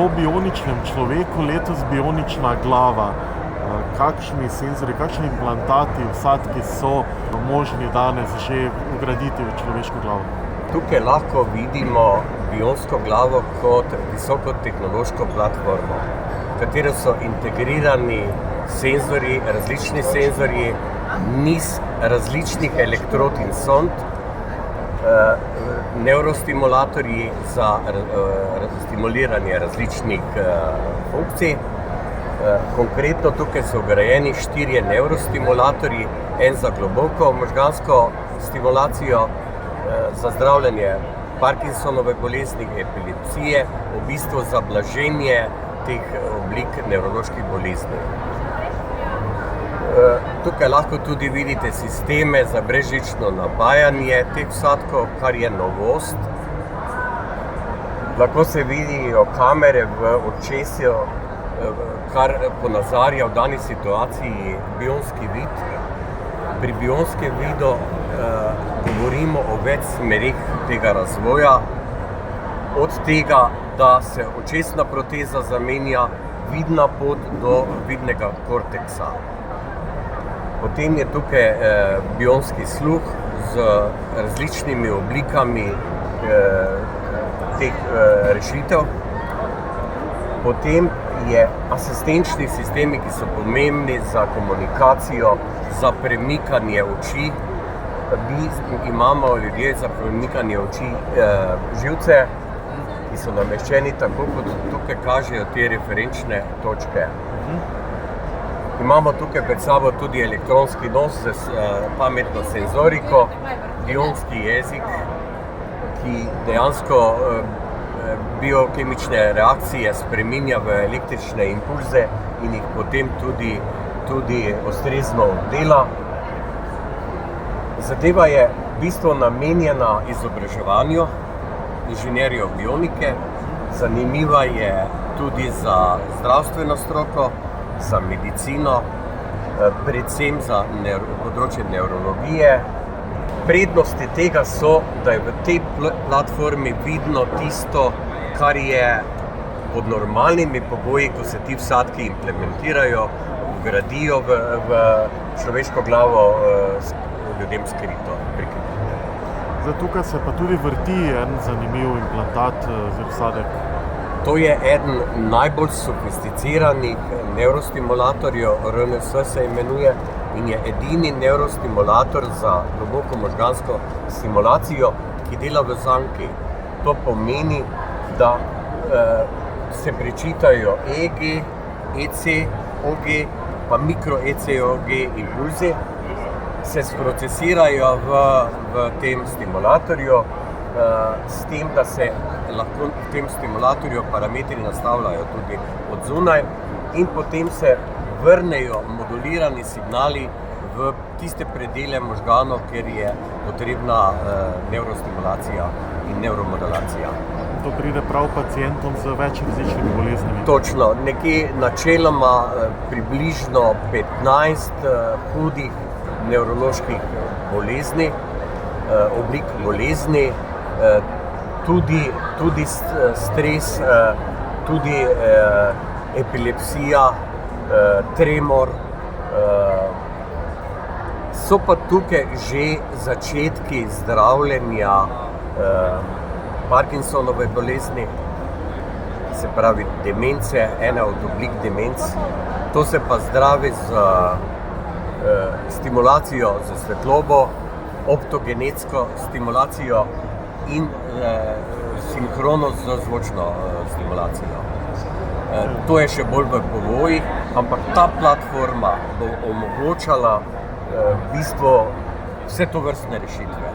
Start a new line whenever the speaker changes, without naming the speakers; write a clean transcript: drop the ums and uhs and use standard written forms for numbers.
po bioničnem človeku letos bionična glava. Kakšni senzori, kakšni implantati, vsadki so možni danes že vgraditi v človeško glavo?
Tukaj lahko vidimo bionsko glavo kot visokotehnološko platformo, v katero so integrirani senzori, različni senzorji, niz različnih elektrod in sond, neurostimulatorji za stimuliranje različnih funkcij. Konkretno tukaj so vgrajeni 4 neurostimulatorji, en za globoko možgansko stimulacijo, za zdravljenje Parkinsonove bolezni, epilepsije, v bistvu za blaženje teh oblik nevroloških bolezni. Tukaj lahko tudi vidite sisteme za brezžično napajanje teh vsadkov, kar je novost. Lahko se vidijo kamere v očesju, kar ponazarja v dani situaciji bionski vid. Pri bionskem vidu govorimo o več smerih tega razvoja, od tega, da se očesna proteza zamenja, vidna pot do vidnega korteksa. Potem je tukaj bionski sluh z različnimi oblikami teh rešitev. Potem je asistenčni sistemi, ki so pomembni za komunikacijo, za premikanje oči. Mi imamo ljudje za premikanje oči živce, ki so nameščeni tako, kot tukaj kažejo te referenčne točke. Imamo tukaj pred sabo tudi elektronski nos z pametno senzoriko, bionski jezik, ki dejansko biokemične reakcije spreminja v električne impulze in jih potem tudi ustrezno dela. Zadeva je v bistvu namenjena izobraževanju inženirjev bionike, zanimiva je tudi za zdravstveno stroko, za medicino, predvsem za področje nevrologije. Prednosti tega so, da je v tej platformi vidno tisto, kar je pod normalnimi pogoji, ko se ti vsadki implementirajo, vgradijo v človeško glavo, ljudem skrito.
Zdaj, tukaj se pa tudi vrti en zanimiv implantat za vsadek.
To je eden najbolj sofisticiranih neurostimulatorjev, RNS se imenuje, in je edini neurostimulator za globoko možgansko stimulacijo, ki dela v zanki. To pomeni, da se prečitajo EEG, EC, OG, pa mikro ECOG impulzi, se sprocesirajo v tem stimulatorju, s tem, da se lahko v tem stimulatorju parametri nastavljajo tudi od zunaj in potem se vrnejo modulirani signali v tiste predele možganov, kjer je potrebna neurostimulacija in neuromodulacija.
To pride prav pacientom z več različnimi boleznimi?
Točno, nekje načeloma približno 15 hudih nevroloških bolezni, oblik bolezni, tudi stres, tudi epilepsija, tremor. So pa tukaj že začetki zdravljenja Parkinsonove bolezni, se pravi demence, ena od oblik demenc. To se pa zdravi z stimulacijo z svetlobo, optogenetsko stimulacijo in sinhrono z zvočno stimulacijo. To je še bolj v povojih, ampak ta platforma bo omogočala v bistvu vse tovrstne rešitve.